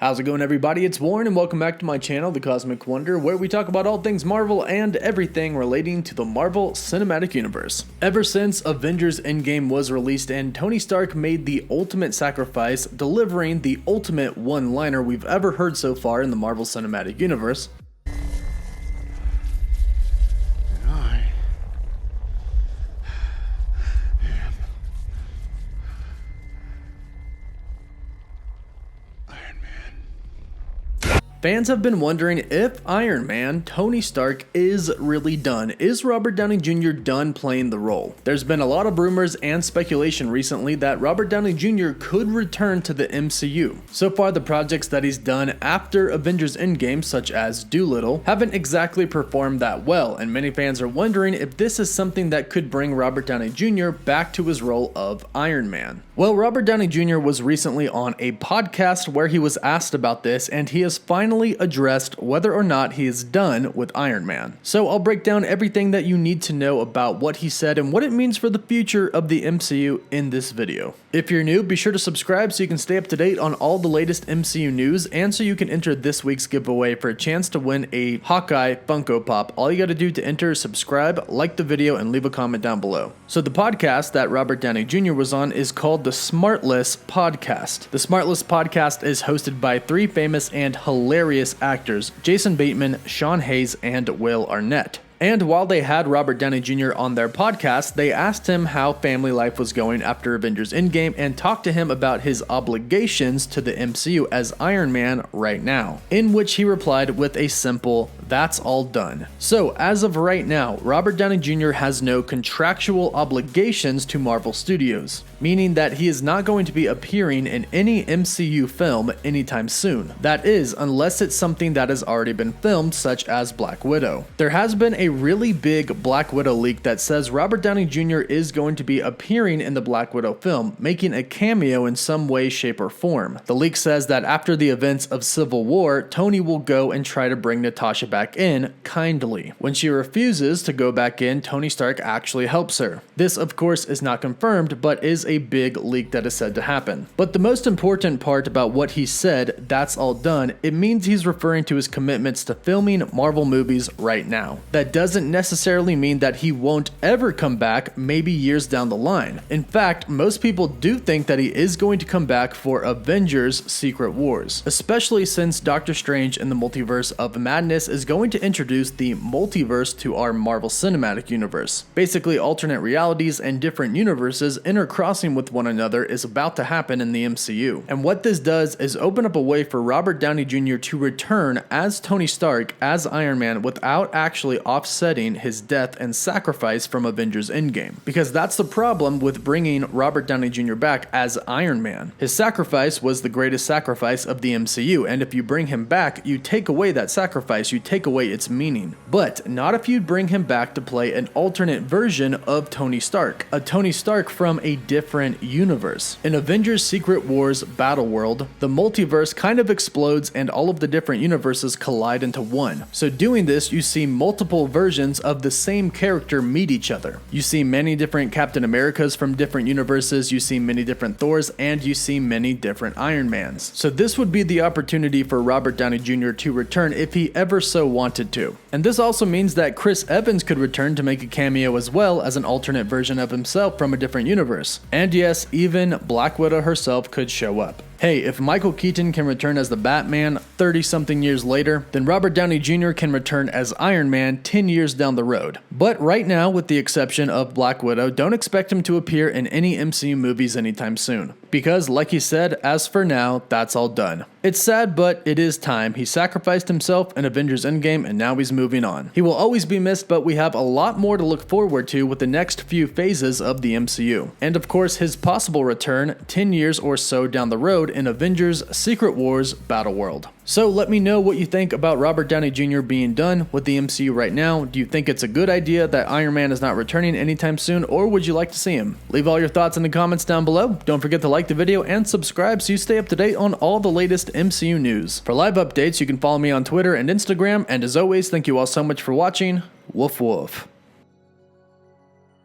How's it going, everybody? It's Warren and welcome back to my channel, The Cosmic Wonder, where we talk about all things Marvel and everything relating to the Marvel Cinematic Universe. Ever since Avengers Endgame was released and Tony Stark made the ultimate sacrifice, delivering the ultimate one-liner we've ever heard so far in the Marvel Cinematic Universe, fans have been wondering if Iron Man, Tony Stark, is really done. Is Robert Downey Jr. done playing the role? There's been a lot of rumors and speculation recently that Robert Downey Jr. could return to the MCU. So far, the projects that he's done after Avengers Endgame, such as Doolittle, haven't exactly performed that well, and many fans are wondering if this is something that could bring Robert Downey Jr. back to his role of Iron Man. Well, Robert Downey Jr. was recently on a podcast where he was asked about this, and he has finally addressed whether or not he is done with Iron Man. So I'll break down everything that you need to know about what he said and what it means for the future of the MCU in this video. If you're new, be sure to subscribe so you can stay up to date on all the latest MCU news and so you can enter this week's giveaway for a chance to win a Hawkeye Funko Pop. All you gotta do to enter is subscribe, like the video, and leave a comment down below. So the podcast that Robert Downey Jr. was on is called the Smartless Podcast. The Smartless Podcast is hosted by three famous and hilarious actors: Jason Bateman, Sean Hayes, and Will Arnett. And while they had Robert Downey Jr. on their podcast, they asked him how family life was going after Avengers Endgame and talked to him about his obligations to the MCU as Iron Man right now, in which he replied with a simple, "That's all done." So as of right now, Robert Downey Jr. has no contractual obligations to Marvel Studios, meaning that he is not going to be appearing in any MCU film anytime soon. That is, unless it's something that has already been filmed, such as Black Widow. There has been a really big Black Widow leak that says Robert Downey Jr. is going to be appearing in the Black Widow film, making a cameo in some way, shape, or form. The leak says that after the events of Civil War, Tony will go and try to bring Natasha back in kindly. When she refuses to go back in, Tony Stark actually helps her. This, of course, is not confirmed, but is a big leak that is said to happen. But the most important part about what he said, "That's all done," it means he's referring to his commitments to filming Marvel movies right now. That doesn't necessarily mean that he won't ever come back, maybe years down the line. In fact, most people do think that he is going to come back for Avengers Secret Wars, especially since Doctor Strange in the Multiverse of Madness is going to introduce the multiverse to our Marvel Cinematic Universe. Basically, alternate realities and different universes intercrossing with one another is about to happen in the MCU. And what this does is open up a way for Robert Downey Jr. to return as Tony Stark, as Iron Man, without actually offsetting his death and sacrifice from Avengers Endgame. Because that's the problem with bringing Robert Downey Jr. back as Iron Man. His sacrifice was the greatest sacrifice of the MCU, and if you bring him back, you take away that sacrifice, you take away its meaning. But not if you bring him back to play an alternate version of Tony Stark, a Tony Stark from a different universe. In Avengers Secret Wars Battle World, the multiverse kind of explodes and all of the different universes collide into one. So doing this, you see multiple versions of the same character meet each other. You see many different Captain Americas from different universes, you see many different Thors, and you see many different Iron Mans. So this would be the opportunity for Robert Downey Jr. to return if he ever so wanted to. And this also means that Chris Evans could return to make a cameo as well as an alternate version of himself from a different universe. And yes, even Black Widow herself could show up. Hey, if Michael Keaton can return as the Batman 30-something years later, then Robert Downey Jr. can return as Iron Man 10 years down the road. But right now, with the exception of Black Widow, don't expect him to appear in any MCU movies anytime soon. Because, like he said, as for now, that's all done. It's sad, but it is time. He sacrificed himself in Avengers Endgame, and now he's moving on. He will always be missed, but we have a lot more to look forward to with the next few phases of the MCU. And of course, his possible return 10 years or so down the road in Avengers Secret Wars Battle World. So let me know what you think about Robert Downey Jr. being done with the MCU right now. Do you think it's a good idea that Iron Man is not returning anytime soon, or would you like to see him? Leave all your thoughts in the comments down below. Don't forget to like the video and subscribe so you stay up to date on all the latest MCU news. For live updates, you can follow me on Twitter and Instagram, and as always, thank you all so much for watching. Woof woof.